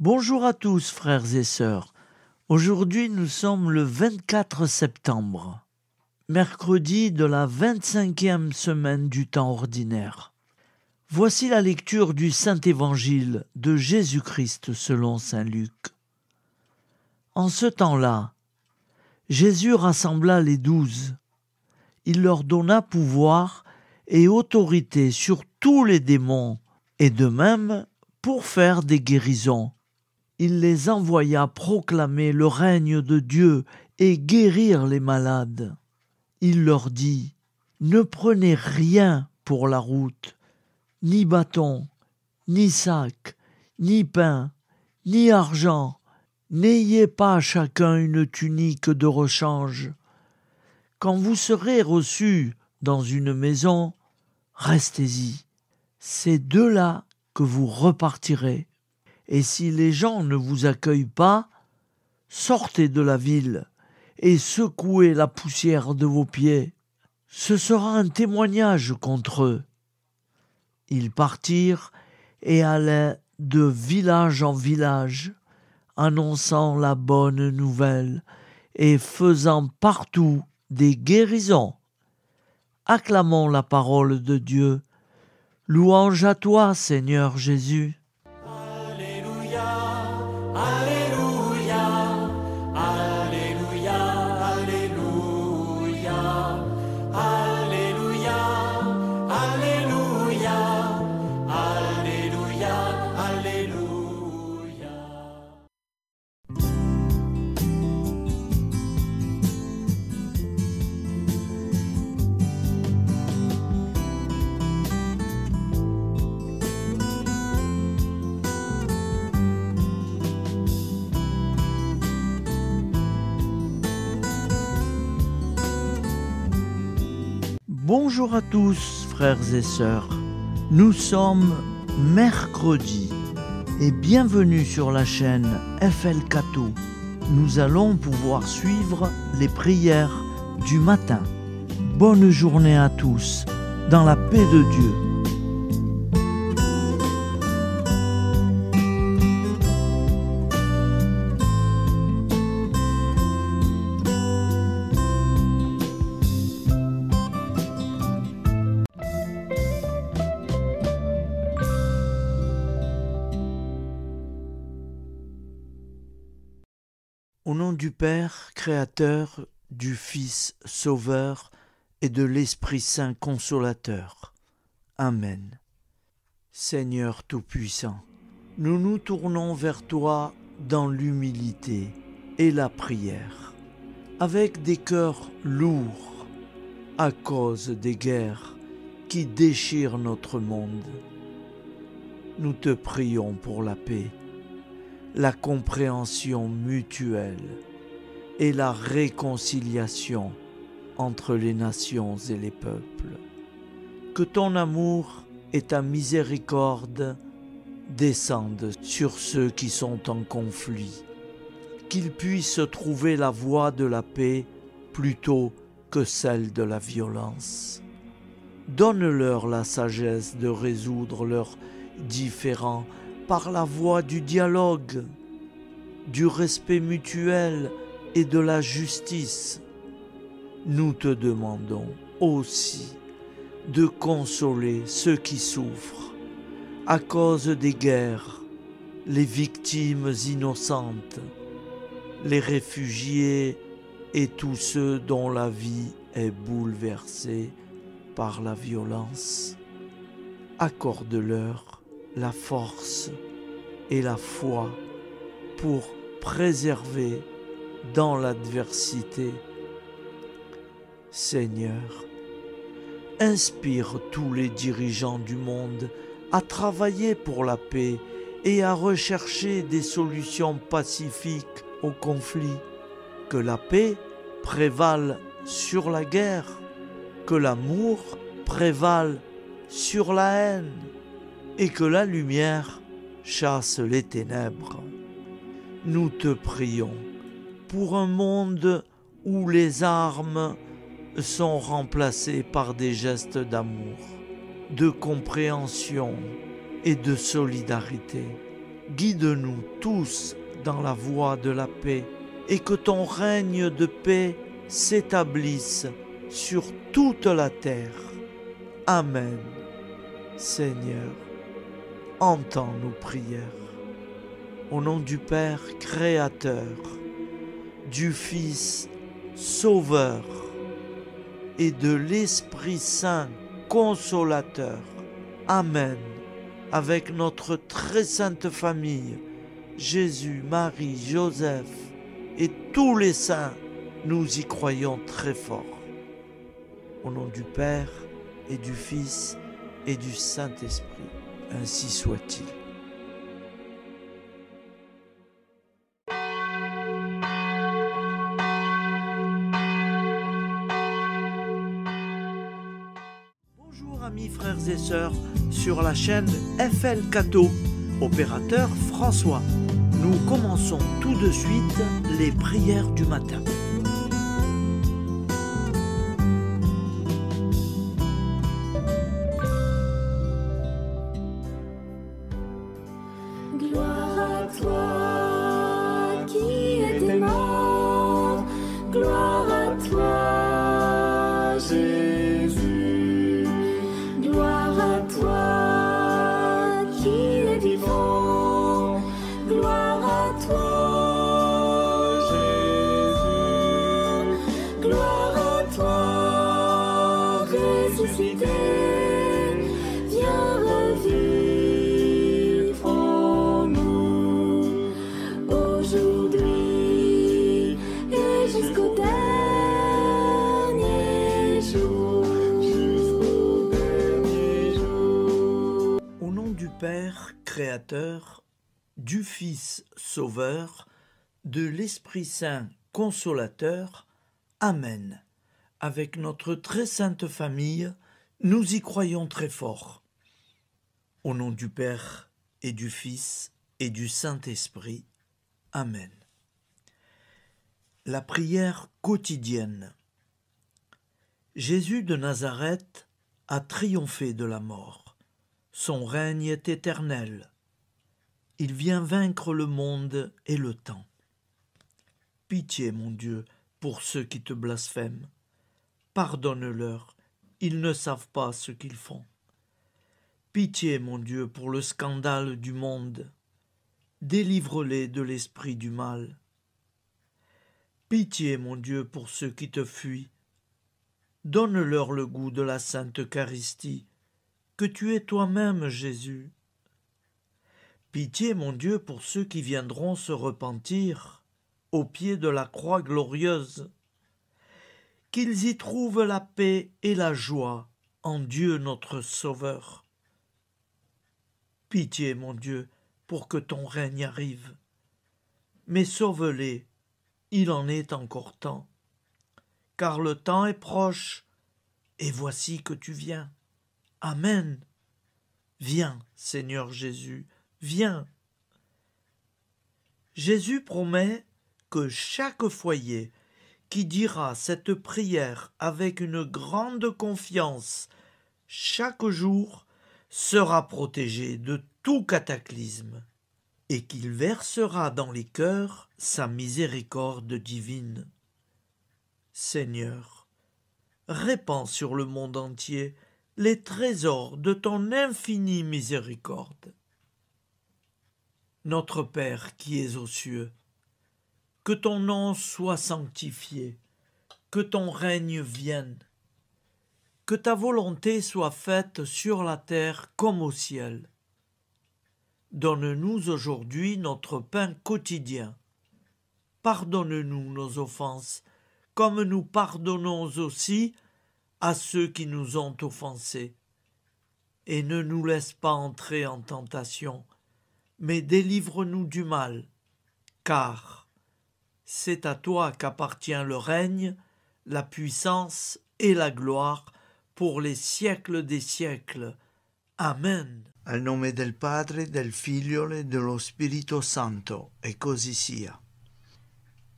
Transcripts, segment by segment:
Bonjour à tous, frères et sœurs. Aujourd'hui, nous sommes le 24 septembre, mercredi de la 25e semaine du temps ordinaire. Voici la lecture du Saint-Évangile de Jésus-Christ selon saint Luc. En ce temps-là, Jésus rassembla les 12. Il leur donna pouvoir et autorité sur tous les démons, et de même pour faire des guérisons. Il les envoya proclamer le règne de Dieu et guérir les malades. Il leur dit : « Ne prenez rien pour la route, ni bâton, ni sac, ni pain, ni argent. N'ayez pas chacun une tunique de rechange. Quand vous serez reçus dans une maison, restez-y. C'est de là que vous repartirez. Et si les gens ne vous accueillent pas, sortez de la ville et secouez la poussière de vos pieds. Ce sera un témoignage contre eux. » Ils partirent et allaient de village en village, annonçant la bonne nouvelle et faisant partout des guérisons. Acclamons la parole de Dieu. Louange à toi, Seigneur Jésus. Bonjour à tous, frères et sœurs. Nous sommes mercredi et bienvenue sur la chaîne FL Cato. Nous allons pouvoir suivre les prières du matin. Bonne journée à tous, dans la paix de Dieu. Au nom du Père, Créateur, du Fils, Sauveur, et de l'Esprit Saint Consolateur. Amen. Seigneur Tout-Puissant, nous nous tournons vers toi dans l'humilité et la prière, avec des cœurs lourds, à cause des guerres qui déchirent notre monde. Nous te prions pour la paix, la compréhension mutuelle et la réconciliation entre les nations et les peuples. Que ton amour et ta miséricorde descendent sur ceux qui sont en conflit, qu'ils puissent trouver la voie de la paix plutôt que celle de la violence. Donne-leur la sagesse de résoudre leurs différends par la voie du dialogue, du respect mutuel et de la justice. Nous te demandons aussi de consoler ceux qui souffrent à cause des guerres, les victimes innocentes, les réfugiés et tous ceux dont la vie est bouleversée par la violence. Accorde-leur la force et la foi pour préserver dans l'adversité. Seigneur, inspire tous les dirigeants du monde à travailler pour la paix et à rechercher des solutions pacifiques aux conflits. Que la paix prévale sur la guerre, que l'amour prévale sur la haine, et que la lumière chasse les ténèbres. Nous te prions pour un monde où les armes sont remplacées par des gestes d'amour, de compréhension et de solidarité. guide-nous tous dans la voie de la paix et que ton règne de paix s'établisse sur toute la terre. Amen. Seigneur, entends nos prières. Au nom du Père Créateur, du Fils Sauveur et de l'Esprit Saint Consolateur. Amen. Avec notre très sainte famille, Jésus, Marie, Joseph et tous les saints, nous y croyons très fort. Au nom du Père et du Fils et du Saint-Esprit, ainsi soit-il. Bonjour amis frères et sœurs sur la chaîne FL Cato, opérateur François. Nous commençons tout de suite les prières du matin. Gloire à toi qui es mort, gloire à toi Jésus, gloire à toi qui es vivant, gloire à toi Jésus, gloire à toi ressuscité, viens revivre en nous aujourd'hui et jusqu'au dernier jour, jusqu'au dernier jour. Au nom du Père Créateur, du Fils Sauveur, de l'Esprit Saint Consolateur. Amen. Avec notre très sainte famille, nous y croyons très fort. Au nom du Père et du Fils et du Saint-Esprit. Amen. La prière quotidienne. Jésus de Nazareth a triomphé de la mort. Son règne est éternel. Il vient vaincre le monde et le temps. Pitié, mon Dieu, pour ceux qui te blasphèment. Pardonne-leur, ils ne savent pas ce qu'ils font. Pitié, mon Dieu, pour le scandale du monde. Délivre-les de l'esprit du mal. Pitié, mon Dieu, pour ceux qui te fuient. Donne-leur le goût de la Sainte Eucharistie, que tu es toi-même, Jésus. Pitié, mon Dieu, pour ceux qui viendront se repentir au pied de la croix glorieuse, qu'ils y trouvent la paix et la joie en Dieu notre Sauveur. Pitié, mon Dieu, pour que ton règne arrive. Mais sauve-les, il en est encore temps, car le temps est proche, et voici que tu viens. Amen. Viens, Seigneur Jésus, viens. Jésus promet que chaque foyer qui dira cette prière avec une grande confiance chaque jour sera protégé de tout cataclysme et qu'il versera dans les cœurs sa miséricorde divine. Seigneur, répands sur le monde entier les trésors de ton infinie miséricorde. Notre Père qui es aux cieux, que ton nom soit sanctifié, que ton règne vienne, que ta volonté soit faite sur la terre comme au ciel. Donne-nous aujourd'hui notre pain quotidien. Pardonne-nous nos offenses, comme nous pardonnons aussi à ceux qui nous ont offensés. Et ne nous laisse pas entrer en tentation, mais délivre-nous du mal, car c'est à toi qu'appartient le règne, la puissance et la gloire pour les siècles des siècles. Amen. Al nome del Padre, del Figlio e dello Spirito Santo, e così sia.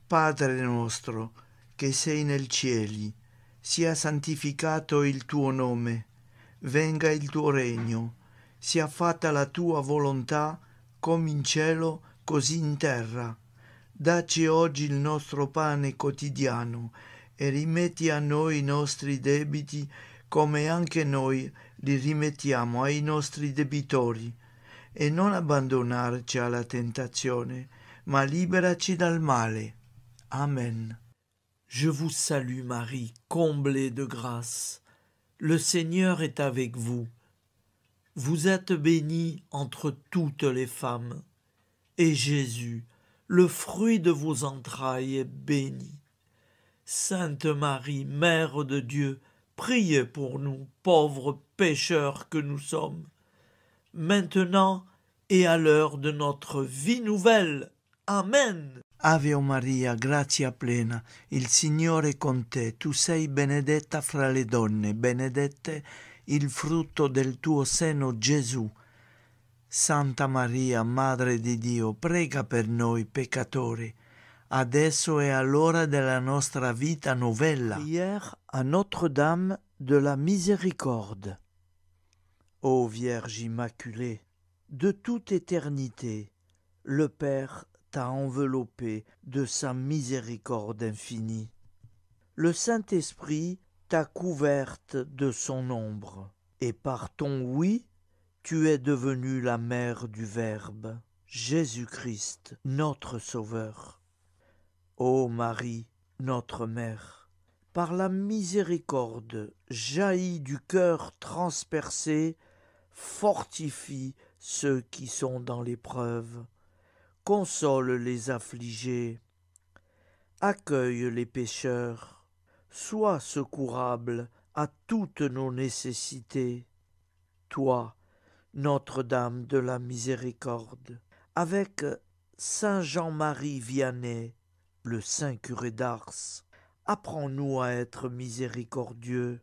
Padre nostro, che sei nel cieli, sia santificato il tuo nome, venga il tuo regno, sia fatta la tua volontà, come in cielo, così in terra. Dacci oggi il nostro pane quotidiano e rimetti a noi i nostri debiti come anche noi li rimettiamo ai nostri debitori. E non abbandonarci alla tentazione, ma liberaci dal male. Amen. Je vous salue Marie, comblée de grâce. Le Seigneur est avec vous. Vous êtes bénie entre toutes les femmes. Et Jésus, le fruit de vos entrailles, est béni. Sainte Marie, Mère de Dieu, priez pour nous, pauvres pécheurs que nous sommes, maintenant et à l'heure de notre vie nouvelle. Amen. Ave Maria, grazia plena, il Signore è con te, tu sei benedetta fra le donne, benedetto il frutto del tuo seno Gesù. Santa Maria, Madre di Dio, prega per noi peccatori, adesso e all'ora della nostra vita novella. Prière à Notre-Dame de la Miséricorde. Ô Vierge Immaculée, De toute éternité, le Père t'a enveloppé de sa miséricorde infinie. Le Saint-Esprit t'a couverte de son ombre, et par ton oui, tu es devenue la mère du Verbe, Jésus-Christ, notre Sauveur. Ô Marie, notre Mère, par la miséricorde jaillie du cœur transpercé, fortifie ceux qui sont dans l'épreuve, console les affligés, accueille les pécheurs, sois secourable à toutes nos nécessités. Toi, Notre-Dame de la Miséricorde, avec Saint Jean-Marie Vianney, le Saint curé d'Ars, apprends-nous à être miséricordieux,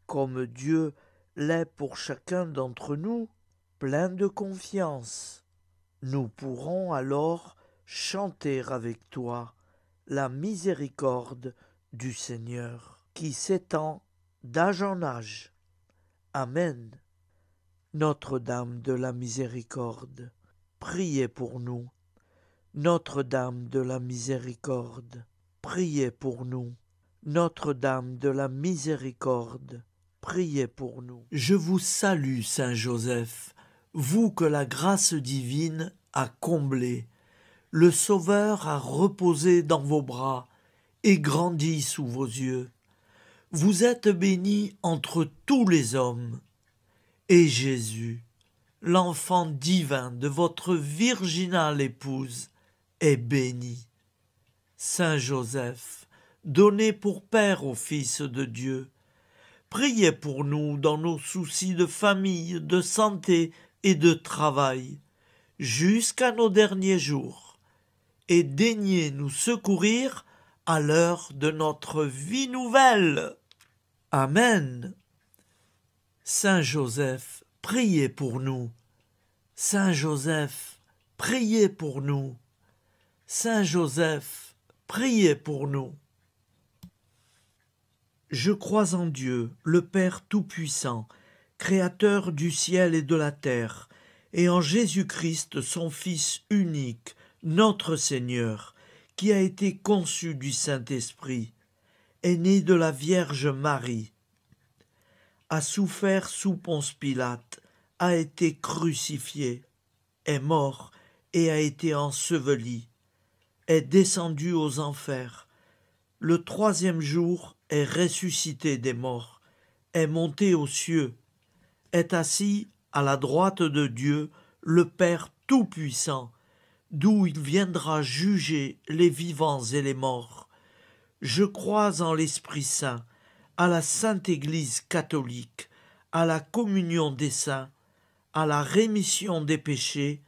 comme Dieu l'est pour chacun d'entre nous, plein de confiance. Nous pourrons alors chanter avec toi la miséricorde du Seigneur, qui s'étend d'âge en âge. Amen. Notre-Dame de la Miséricorde, priez pour nous. Notre-Dame de la Miséricorde, priez pour nous. Notre-Dame de la Miséricorde, priez pour nous. Je vous salue, Saint Joseph, vous que la grâce divine a comblé. Le Sauveur a reposé dans vos bras et grandi sous vos yeux. Vous êtes béni entre tous les hommes. Et Jésus, l'enfant divin de votre virginale épouse, est béni. Saint Joseph, donné pour Père au Fils de Dieu, priez pour nous dans nos soucis de famille, de santé et de travail, jusqu'à nos derniers jours, et daignez nous secourir à l'heure de notre vie nouvelle. Amen. Saint Joseph, priez pour nous. Saint Joseph, priez pour nous. Saint Joseph, priez pour nous. Je crois en Dieu, le Père Tout-Puissant, Créateur du ciel et de la terre, et en Jésus-Christ, son Fils unique, notre Seigneur, qui a été conçu du Saint-Esprit, est né de la Vierge Marie, a souffert sous Ponce Pilate, a été crucifié, est mort et a été enseveli, est descendu aux enfers, le troisième jour est ressuscité des morts, est monté aux cieux, est assis à la droite de Dieu, le Père Tout-Puissant, d'où il viendra juger les vivants et les morts. Je crois en l'Esprit Saint, à la Sainte Église catholique, à la communion des saints, à la rémission des péchés,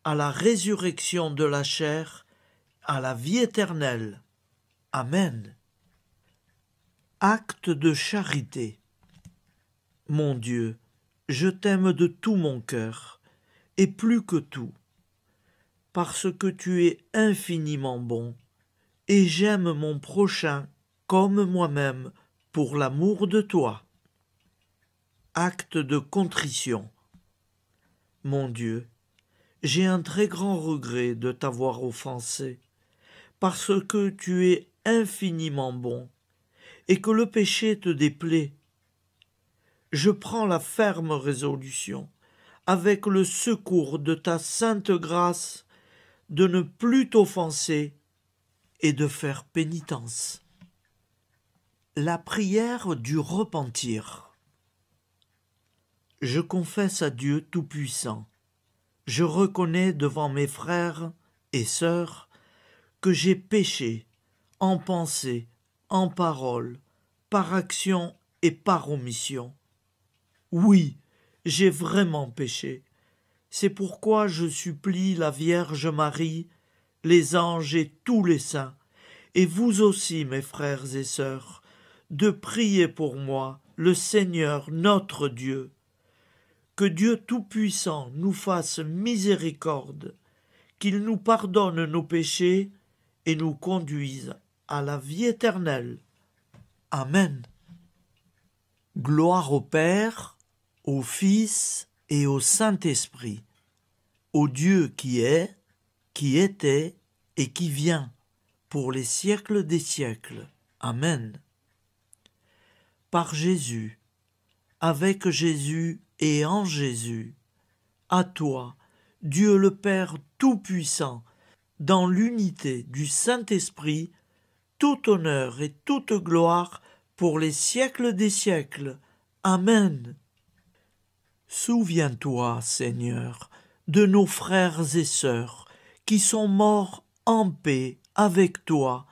à la résurrection de la chair, à la vie éternelle. Amen. Acte de charité. Mon Dieu, je t'aime de tout mon cœur, et plus que tout, parce que tu es infiniment bon, et j'aime mon prochain comme moi-même, pour l'amour de toi. Acte de contrition. Mon Dieu, j'ai un très grand regret de t'avoir offensé, parce que tu es infiniment bon, et que le péché te déplaît. Je prends la ferme résolution, avec le secours de ta sainte grâce, de ne plus t'offenser et de faire pénitence. La prière du repentir. Je confesse à Dieu Tout-Puissant. Je reconnais devant mes frères et sœurs que j'ai péché en pensée, en parole, par action et par omission. Oui, j'ai vraiment péché. C'est pourquoi je supplie la Vierge Marie, les anges et tous les saints, et vous aussi, mes frères et sœurs, de prier pour moi, le Seigneur notre Dieu. Que Dieu Tout-Puissant nous fasse miséricorde, qu'il nous pardonne nos péchés et nous conduise à la vie éternelle. Amen. Gloire au Père, au Fils et au Saint-Esprit, au Dieu qui est, qui était et qui vient, pour les siècles des siècles. Amen. Par Jésus, avec Jésus et en Jésus, à toi, Dieu le Père Tout-Puissant, dans l'unité du Saint-Esprit, tout honneur et toute gloire pour les siècles des siècles. Amen. Souviens-toi, Seigneur, de nos frères et sœurs qui sont morts en paix avec toi.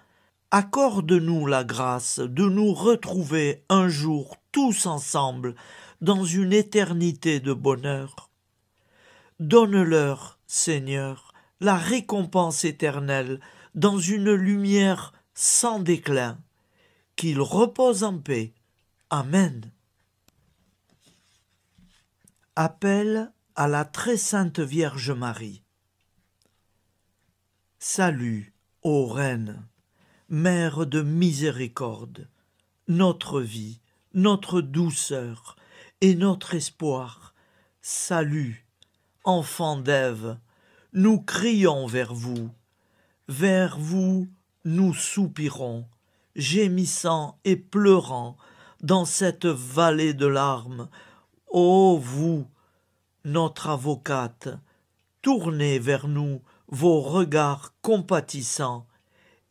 Accorde-nous la grâce de nous retrouver un jour tous ensemble dans une éternité de bonheur. Donne-leur, Seigneur, la récompense éternelle dans une lumière sans déclin. Qu'ils reposent en paix. Amen. Appel à la très sainte Vierge Marie. Salut, ô Reine, Mère de miséricorde, notre vie, notre douceur et notre espoir. Salut, enfants d'Ève, nous crions vers vous. Vers vous, nous soupirons, gémissant et pleurant dans cette vallée de larmes. Ô vous, notre avocate, tournez vers nous vos regards compatissants,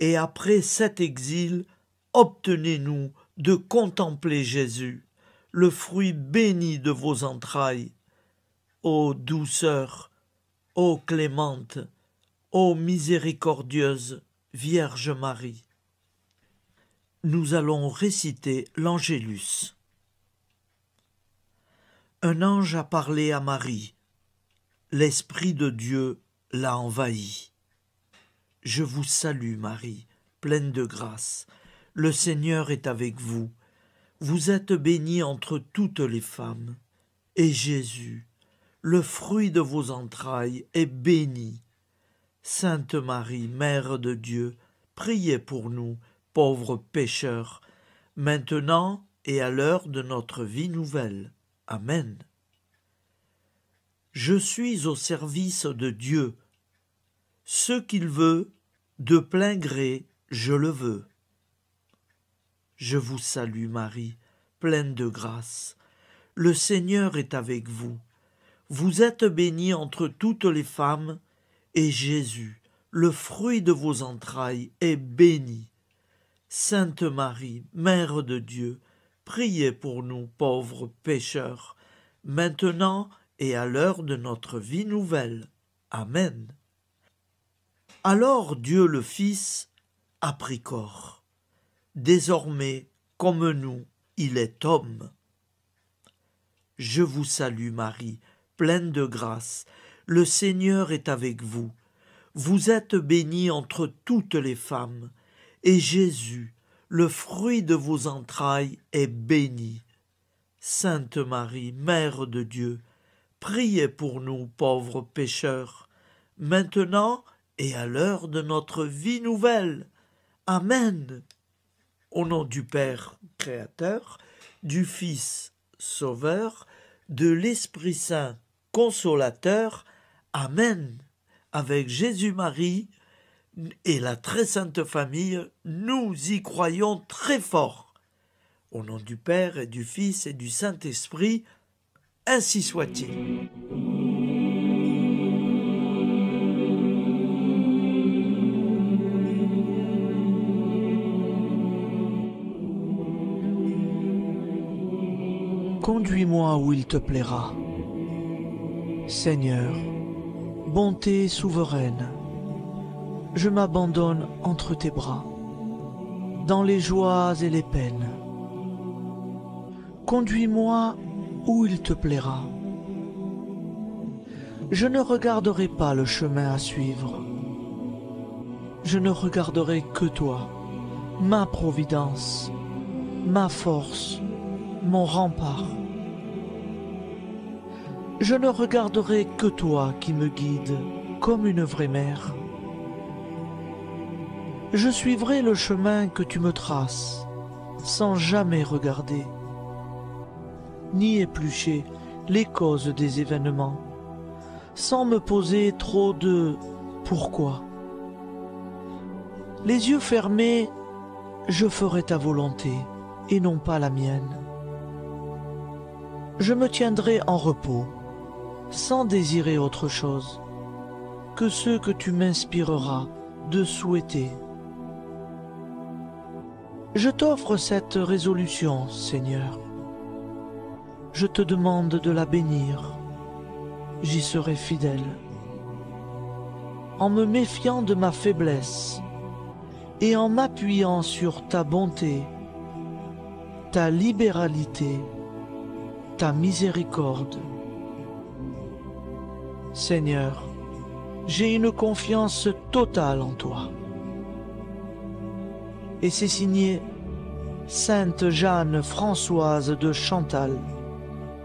et après cet exil, obtenez-nous de contempler Jésus, le fruit béni de vos entrailles. Ô douceur, ô clémente, ô miséricordieuse Vierge Marie. Nous allons réciter l'Angélus. Un ange a parlé à Marie. L'Esprit de Dieu l'a envahie. Je vous salue, Marie, pleine de grâce. Le Seigneur est avec vous. Vous êtes bénie entre toutes les femmes. Et Jésus, le fruit de vos entrailles, est béni. Sainte Marie, Mère de Dieu, priez pour nous, pauvres pécheurs, maintenant et à l'heure de notre vie nouvelle. Amen. Je suis au service de Dieu. Ce qu'il veut, de plein gré, je le veux. Je vous salue, Marie, pleine de grâce. Le Seigneur est avec vous. Vous êtes bénie entre toutes les femmes, et Jésus, le fruit de vos entrailles, est béni. Sainte Marie, Mère de Dieu, priez pour nous pauvres pécheurs, maintenant et à l'heure de notre vie nouvelle. Amen. Alors Dieu le Fils a pris corps. Désormais, comme nous, il est homme. Je vous salue Marie, pleine de grâce. Le Seigneur est avec vous. Vous êtes bénie entre toutes les femmes, et Jésus, le fruit de vos entrailles, est béni. Sainte Marie, Mère de Dieu, priez pour nous pauvres pécheurs, maintenant et à l'heure de notre vie nouvelle. Amen. Au nom du Père Créateur, du Fils Sauveur, de l'Esprit Saint Consolateur. Amen. Avec Jésus-Marie et la très sainte famille, nous y croyons très fort. Au nom du Père et du Fils et du Saint-Esprit, ainsi soit-il. Conduis-moi où il te plaira. Seigneur, bonté souveraine, je m'abandonne entre tes bras, dans les joies et les peines. Conduis-moi où il te plaira. Je ne regarderai pas le chemin à suivre. Je ne regarderai que toi, ma providence, ma force, mon rempart. Je ne regarderai que toi qui me guides comme une vraie mère. Je suivrai le chemin que tu me traces, sans jamais regarder, ni éplucher les causes des événements, sans me poser trop de « pourquoi ». Les yeux fermés, je ferai ta volonté et non pas la mienne. Je me tiendrai en repos, sans désirer autre chose que ce que tu m'inspireras de souhaiter. Je t'offre cette résolution, Seigneur. Je te demande de la bénir. J'y serai fidèle. En me méfiant de ma faiblesse et en m'appuyant sur ta bonté, ta libéralité, ta miséricorde. Seigneur, j'ai une confiance totale en toi. Et c'est signé Sainte Jeanne Françoise de Chantal,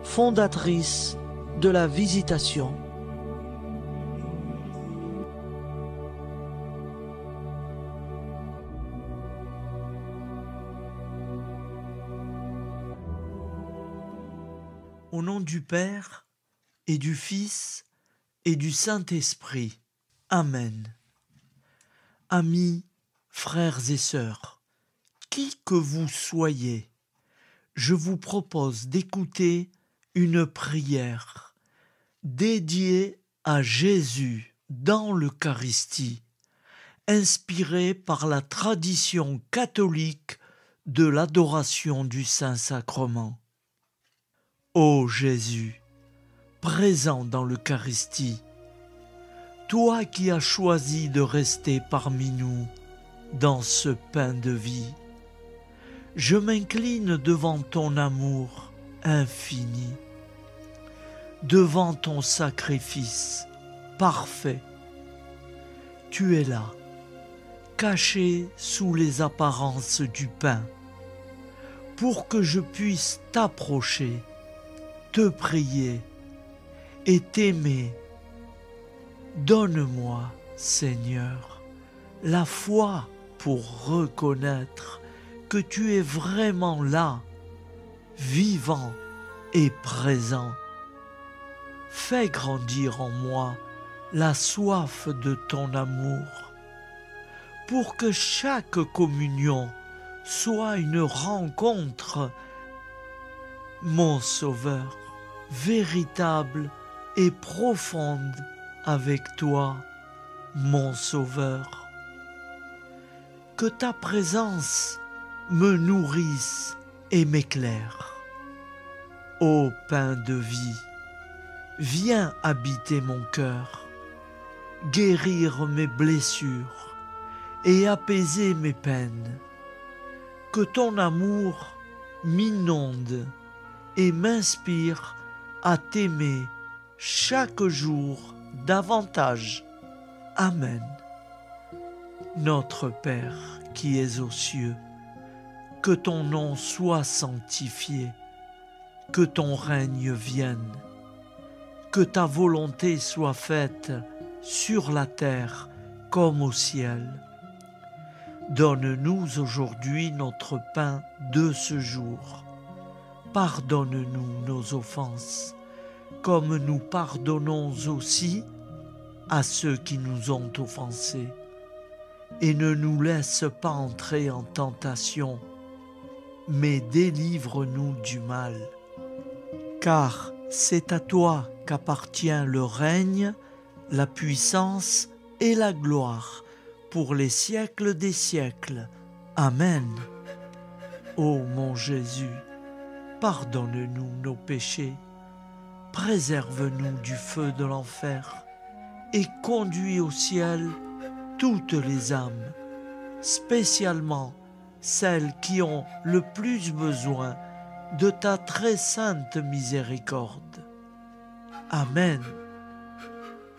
fondatrice de la Visitation. Au nom du Père et du Fils et du Saint-Esprit. Amen. Amis, frères et sœurs, qui que vous soyez, je vous propose d'écouter une prière dédiée à Jésus dans l'Eucharistie, inspirée par la tradition catholique de l'adoration du Saint-Sacrement. Ô Jésus, présent dans l'Eucharistie, toi qui as choisi de rester parmi nous dans ce pain de vie, je m'incline devant ton amour infini, devant ton sacrifice parfait. Tu es là, caché sous les apparences du pain, pour que je puisse t'approcher, te prier et t'aimer. Donne-moi, Seigneur, la foi pour reconnaître que tu es vraiment là, vivant et présent. Fais grandir en moi la soif de ton amour, pour que chaque communion soit une rencontre, mon Sauveur, véritable et profonde avec toi, mon Sauveur. Que ta présence me nourrisse et m'éclaire. Ô pain de vie, viens habiter mon cœur, guérir mes blessures et apaiser mes peines. Que ton amour m'inonde et m'inspire à t'aimer chaque jour davantage. Amen. Notre Père qui es aux cieux, que ton nom soit sanctifié, que ton règne vienne, que ta volonté soit faite sur la terre comme au ciel. Donne-nous aujourd'hui notre pain de ce jour. Pardonne-nous nos offenses, comme nous pardonnons aussi à ceux qui nous ont offensés. Et ne nous laisse pas entrer en tentation, mais délivre-nous du mal. Car c'est à toi qu'appartient le règne, la puissance et la gloire, pour les siècles des siècles. Amen. Ô mon Jésus, pardonne-nous nos péchés, préserve-nous du feu de l'enfer, et conduis au ciel toutes les âmes, spécialement celles qui ont le plus besoin de ta très sainte miséricorde. Amen.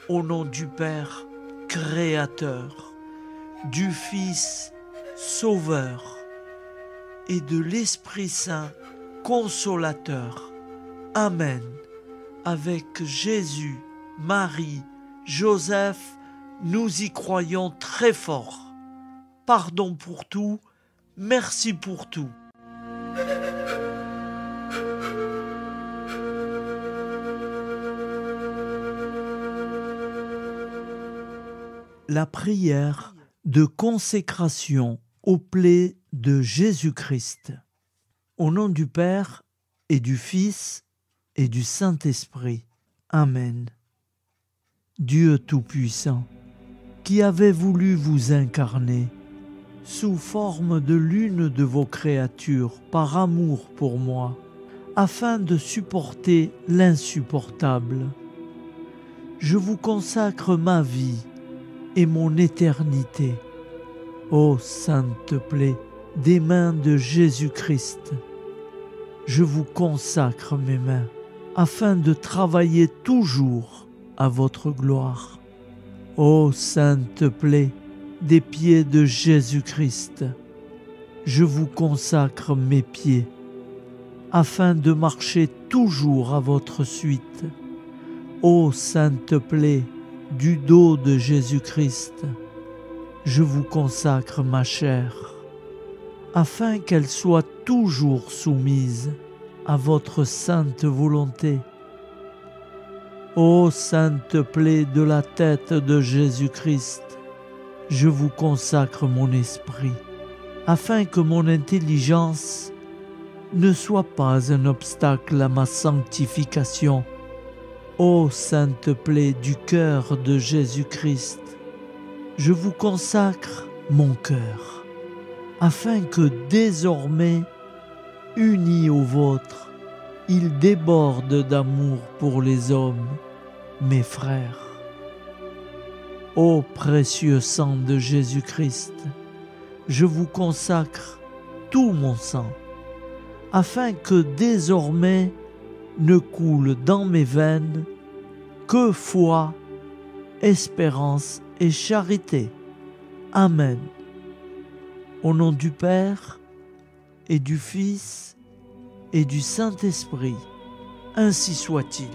Au nom du Père, Créateur, du Fils, Sauveur, et de l'Esprit Saint, Consolateur. Amen. Avec Jésus, Marie, Joseph, nous y croyons très fort. Pardon pour tout, merci pour tout. La prière de consécration aux plaies de Jésus-Christ. Au nom du Père et du Fils et du Saint-Esprit. Amen. Dieu Tout-Puissant, qui avez voulu vous incarner sous forme de l'une de vos créatures par amour pour moi, afin de supporter l'insupportable. Je vous consacre ma vie et mon éternité. Ô sainte plaie des mains de Jésus-Christ, je vous consacre mes mains, afin de travailler toujours à votre gloire. Ô sainte plaie des pieds de Jésus-Christ, je vous consacre mes pieds, afin de marcher toujours à votre suite. Ô sainte plaie du dos de Jésus-Christ, je vous consacre ma chair, afin qu'elle soit toujours soumise à votre sainte volonté. Ô sainte plaie de la tête de Jésus-Christ, je vous consacre mon esprit, afin que mon intelligence ne soit pas un obstacle à ma sanctification. Ô sainte plaie du cœur de Jésus-Christ, je vous consacre mon cœur, afin que désormais, uni au vôtre, il déborde d'amour pour les hommes, mes frères. Ô précieux sang de Jésus-Christ, je vous consacre tout mon sang, afin que désormais ne coule dans mes veines que foi, espérance et charité. Amen. Au nom du Père et du Fils et du Saint-Esprit, ainsi soit-il.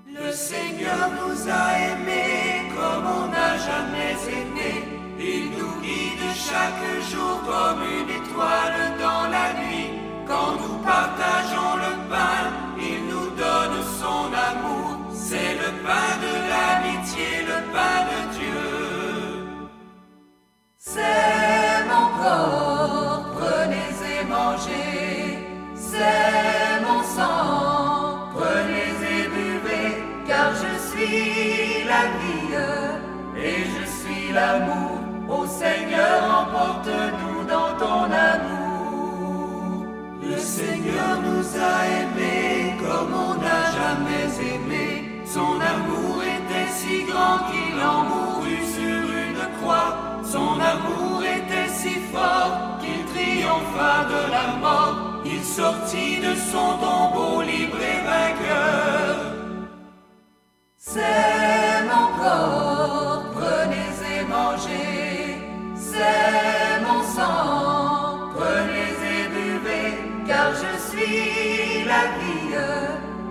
Le Seigneur nous a aimés comme on n'a jamais aimé. Il nous guide chaque jour comme une étoile dans la nuit. Quand nous partageons le pain, il nous donne son amour. C'est le pain de l'amitié, le pain de Dieu. C'est mon corps, prenez et mangez. C'est mon sang, prenez et buvez. Car je suis la vie et je suis l'amour. Ô Seigneur, emporte-nous dans ton amour. Le Seigneur nous a aimés comme on n'a jamais aimé. Son amour était si grand qu'il en mourut sur une croix. Son amour était si fort qu'il triompha de la mort. Il sortit de son tombeau libre et vainqueur. C'est mon corps, prenez et mangez. C'est mon sang, prenez et buvez. Car je suis la vie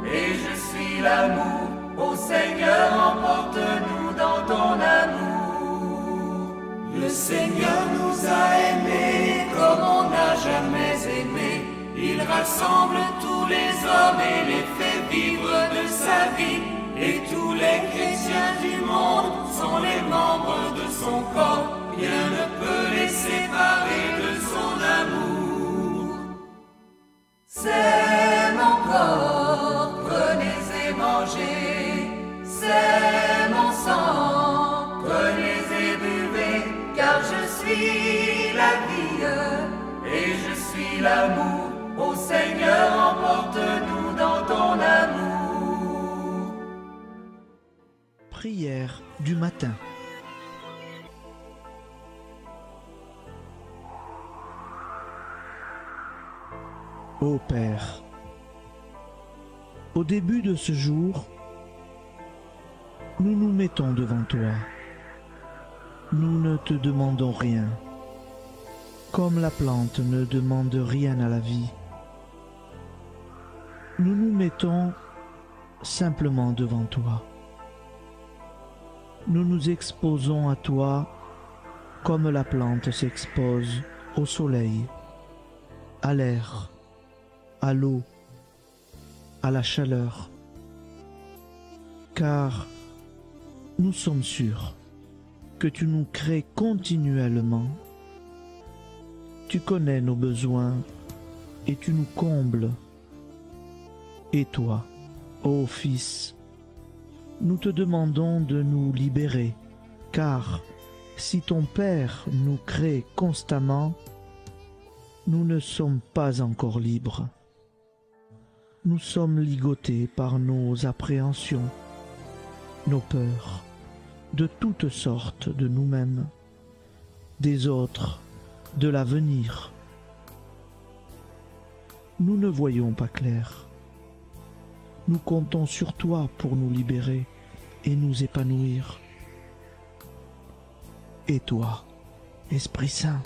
et je suis l'amour. Ô Seigneur, emporte-nous dans ton amour. Le Seigneur nous a aimés comme comme on n'a jamais aimé. Il rassemble tous les hommes et les fait vivre de sa vie. Et tous les chrétiens du monde sont les membres de son corps. Rien ne peut les séparer de son amour. C'est mon corps, prenez et mangez. C'est mon sang, prenez et buvez. Car je suis la vie et je suis l'amour. Ô Seigneur, emporte-nous dans ton amour. Prière du matin. Ô Père, au début de ce jour, nous nous mettons devant toi. Nous ne te demandons rien, comme la plante ne demande rien à la vie. Nous nous mettons simplement devant toi. Nous nous exposons à toi comme la plante s'expose au soleil, à l'air, à l'eau, à la chaleur. Car nous sommes sûrs que tu nous crées continuellement. Tu connais nos besoins et tu nous combles. Et toi, ô Fils, nous te demandons de nous libérer, car si ton Père nous crée constamment, nous ne sommes pas encore libres. Nous sommes ligotés par nos appréhensions, nos peurs, de toutes sortes de nous-mêmes, des autres, de l'avenir. Nous ne voyons pas clair. Nous comptons sur toi pour nous libérer et nous épanouir. Et toi, Esprit Saint,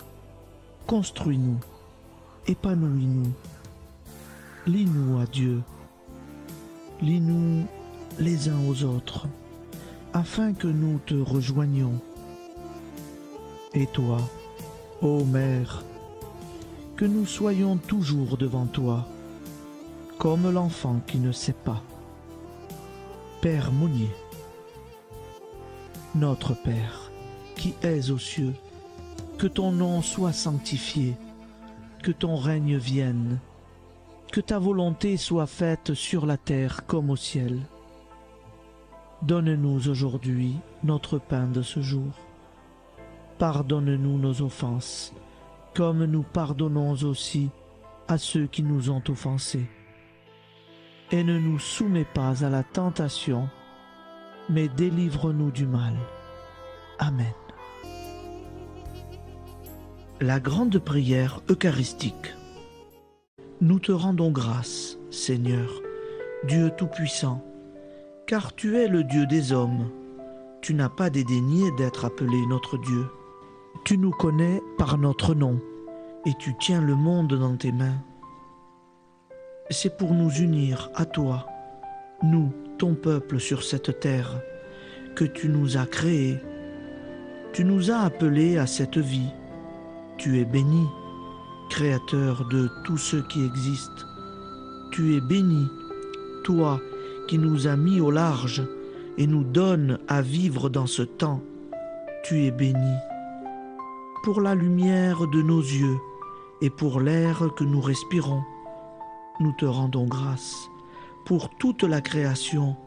construis-nous, épanouis-nous, lie-nous à Dieu, lie-nous les uns aux autres, afin que nous te rejoignions. Et toi, ô Mère, que nous soyons toujours devant toi, comme l'enfant qui ne sait pas. Père Monnier, notre Père, qui es aux cieux, que ton nom soit sanctifié, que ton règne vienne, que ta volonté soit faite sur la terre comme au ciel. Donne-nous aujourd'hui notre pain de ce jour. Pardonne-nous nos offenses, comme nous pardonnons aussi à ceux qui nous ont offensés. Et ne nous soumets pas à la tentation, mais délivre-nous du mal. Amen. La grande prière eucharistique. Nous te rendons grâce, Seigneur, Dieu Tout-Puissant, car tu es le Dieu des hommes. Tu n'as pas dédaigné d'être appelé notre Dieu. Tu nous connais par notre nom, et tu tiens le monde dans tes mains. C'est pour nous unir à toi, nous, ton peuple sur cette terre, que tu nous as créés. Tu nous as appelés à cette vie. Tu es béni, Créateur de tout ce qui existe. Tu es béni, toi qui nous as mis au large et nous donnes à vivre dans ce temps. Tu es béni. Pour la lumière de nos yeux et pour l'air que nous respirons, nous te rendons grâce. Pour toute la création,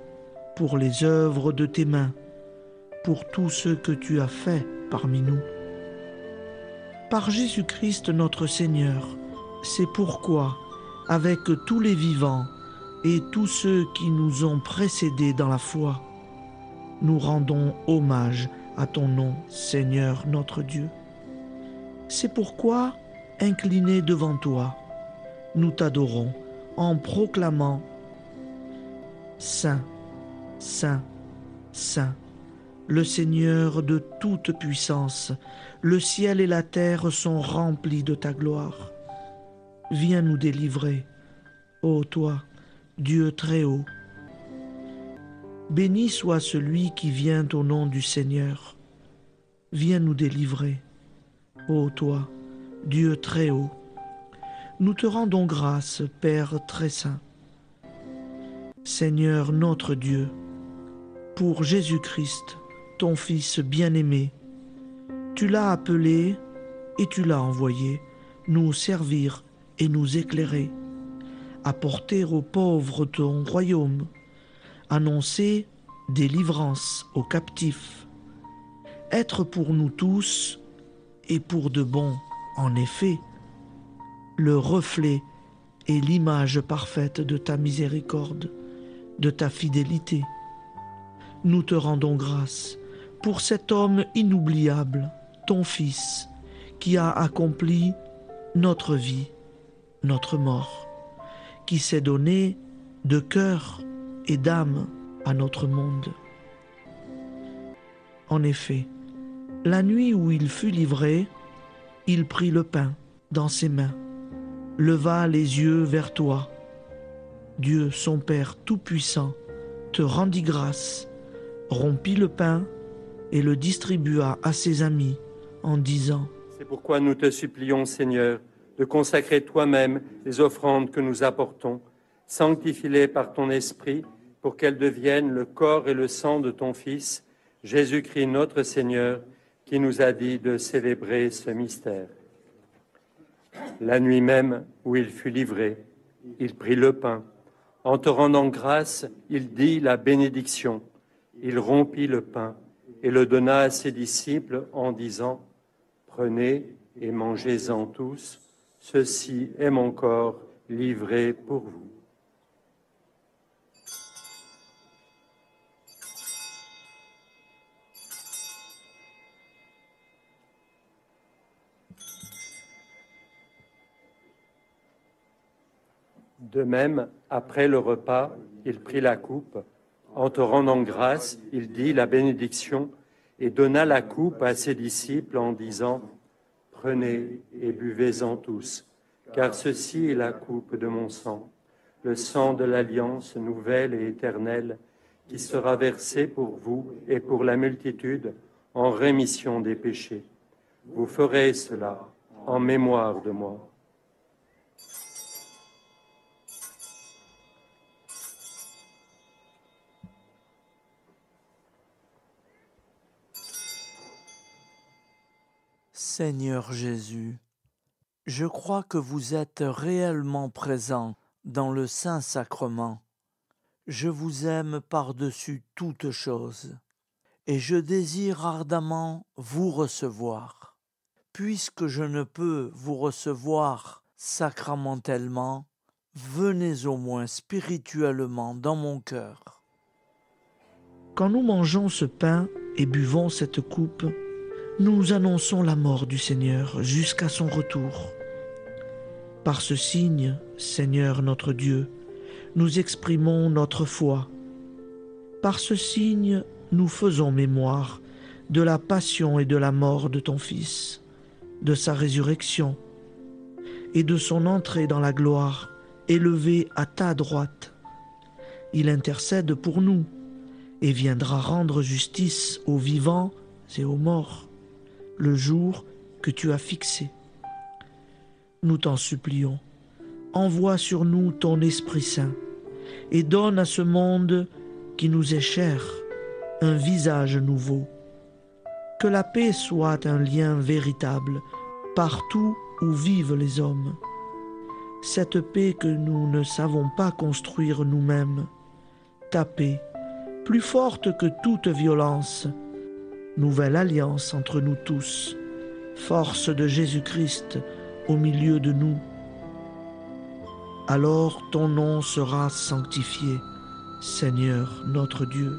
pour les œuvres de tes mains, pour tout ce que tu as fait parmi nous. Par Jésus-Christ notre Seigneur, c'est pourquoi, avec tous les vivants et tous ceux qui nous ont précédés dans la foi, nous rendons hommage à ton nom, Seigneur notre Dieu. C'est pourquoi, inclinés devant toi, nous t'adorons en proclamant « Saint, Saint, Saint ». Le Seigneur de toute puissance, le ciel et la terre sont remplis de ta gloire. Viens nous délivrer, ô toi, Dieu très haut. Béni soit celui qui vient au nom du Seigneur. Viens nous délivrer, ô toi, Dieu très haut, nous te rendons grâce, Père très saint. Seigneur notre Dieu, pour Jésus-Christ, ton Fils bien-aimé, tu l'as appelé et tu l'as envoyé nous servir et nous éclairer, apporter aux pauvres ton royaume, annoncer délivrance aux captifs, être pour nous tous et pour de bon, en effet, le reflet et l'image parfaite de ta miséricorde, de ta fidélité. Nous te rendons grâce pour cet homme inoubliable, ton Fils, qui a accompli notre vie, notre mort, qui s'est donné de cœur et d'âme à notre monde. En effet, la nuit où il fut livré, il prit le pain dans ses mains, leva les yeux vers toi. Dieu, son Père Tout-Puissant, te rendit grâce, rompit le pain et le distribua à ses amis en disant : C'est pourquoi nous te supplions, Seigneur, de consacrer toi-même les offrandes que nous apportons. Sanctifie-les par ton Esprit pour qu'elles deviennent le corps et le sang de ton Fils, Jésus-Christ notre Seigneur, qui nous a dit de célébrer ce mystère. La nuit même où il fut livré, il prit le pain. En te rendant grâce, il dit la bénédiction. Il rompit le pain et le donna à ses disciples en disant : Prenez et mangez-en tous, ceci est mon corps livré pour vous. De même, après le repas, il prit la coupe. En te rendant grâce, il dit la bénédiction et donna la coupe à ses disciples en disant : Prenez et buvez-en tous, car ceci est la coupe de mon sang, le sang de l'alliance nouvelle et éternelle, qui sera versé pour vous et pour la multitude en rémission des péchés. Vous ferez cela en mémoire de moi. Seigneur Jésus, je crois que vous êtes réellement présent dans le Saint-Sacrement. Je vous aime par-dessus toute chose et je désire ardemment vous recevoir. Puisque je ne peux vous recevoir sacramentellement, venez au moins spirituellement dans mon cœur. Quand nous mangeons ce pain et buvons cette coupe, nous annonçons la mort du Seigneur jusqu'à son retour. Par ce signe, Seigneur notre Dieu, nous exprimons notre foi. Par ce signe, nous faisons mémoire de la passion et de la mort de ton Fils, de sa résurrection et de son entrée dans la gloire, élevé à ta droite. Il intercède pour nous et viendra rendre justice aux vivants et aux morts, le jour que tu as fixé. Nous t'en supplions, envoie sur nous ton Esprit Saint et donne à ce monde qui nous est cher un visage nouveau. Que la paix soit un lien véritable partout où vivent les hommes. Cette paix que nous ne savons pas construire nous-mêmes. Ta paix, plus forte que toute violence, nouvelle alliance entre nous tous, force de Jésus-Christ au milieu de nous. Alors ton nom sera sanctifié, Seigneur notre Dieu.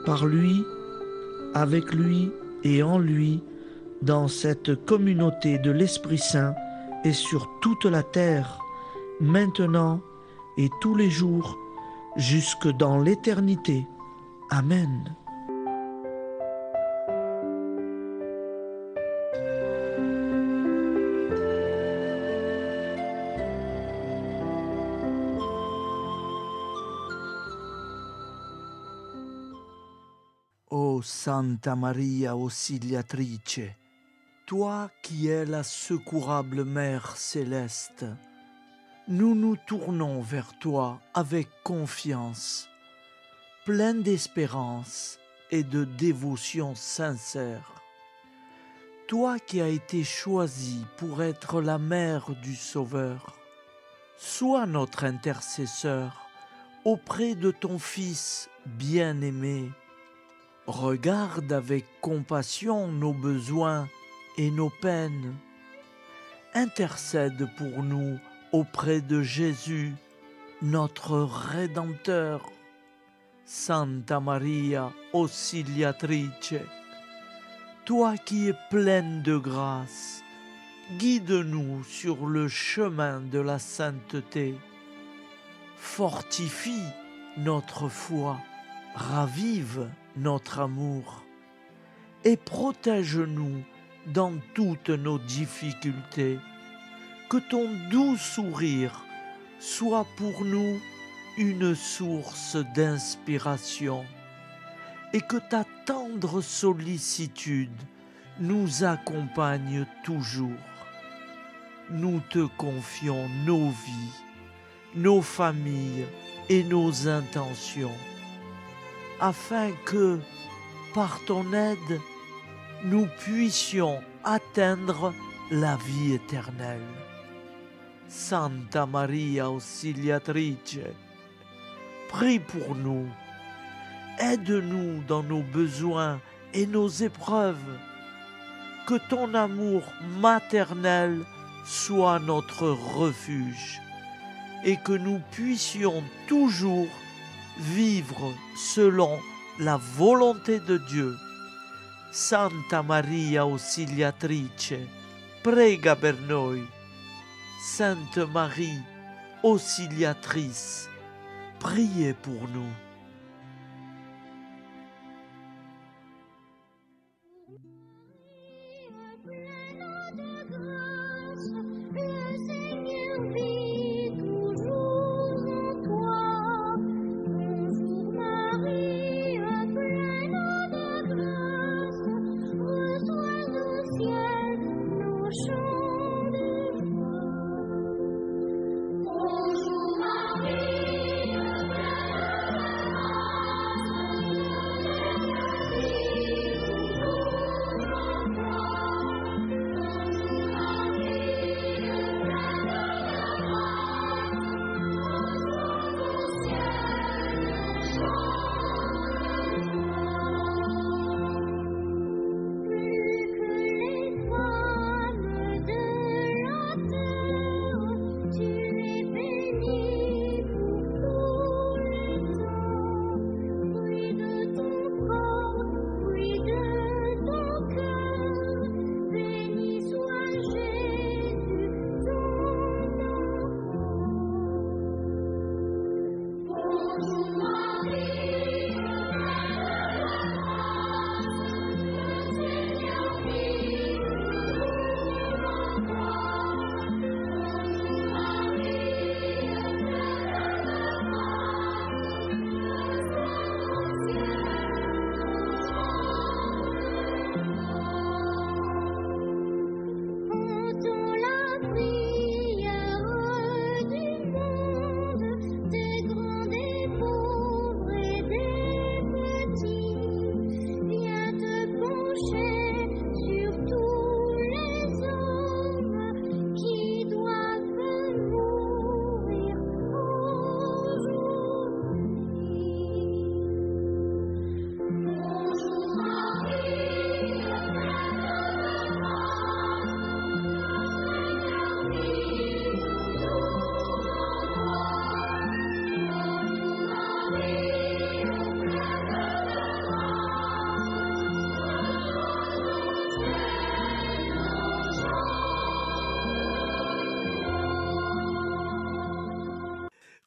Par lui, avec lui et en lui, dans cette communauté de l'Esprit Saint et sur toute la terre, maintenant et tous les jours, jusque dans l'éternité. Amen. O Santa Maria Ausiliatrice, Toi qui es la secourable Mère céleste, nous nous tournons vers toi avec confiance, plein d'espérance et de dévotion sincère. Toi qui as été choisie pour être la mère du Sauveur, sois notre intercesseur auprès de ton Fils bien-aimé. Regarde avec compassion nos besoins et nos peines. Intercède pour nous auprès de Jésus, notre Rédempteur. Santa Maria Auxiliatrice, toi qui es pleine de grâce, guide-nous sur le chemin de la sainteté. Fortifie notre foi, ravive notre amour et protège-nous dans toutes nos difficultés. Que ton doux sourire soit pour nous une source d'inspiration et que ta tendre sollicitude nous accompagne toujours. Nous te confions nos vies, nos familles et nos intentions, afin que, par ton aide, nous puissions atteindre la vie éternelle. Santa Maria Auxiliatrice, prie pour nous, aide-nous dans nos besoins et nos épreuves, que ton amour maternel soit notre refuge et que nous puissions toujours vivre selon la volonté de Dieu. Santa Maria Auxiliatrice, prega per noi. Sainte Marie, Auxiliatrice, priez pour nous.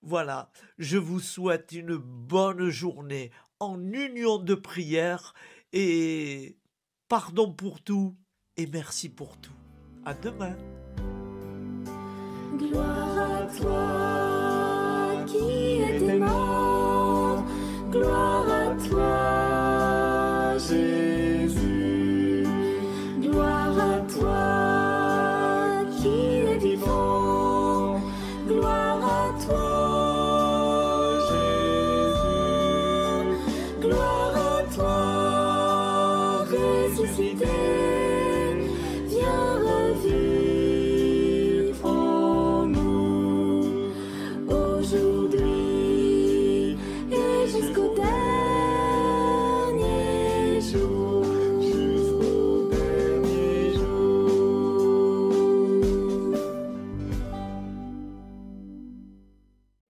Voilà, je vous souhaite une bonne journée en union de prière et pardon pour tout et merci pour tout. À demain. Gloire à toi qui étais mort, gloire à toi Jésus, gloire à toi. ressuscité.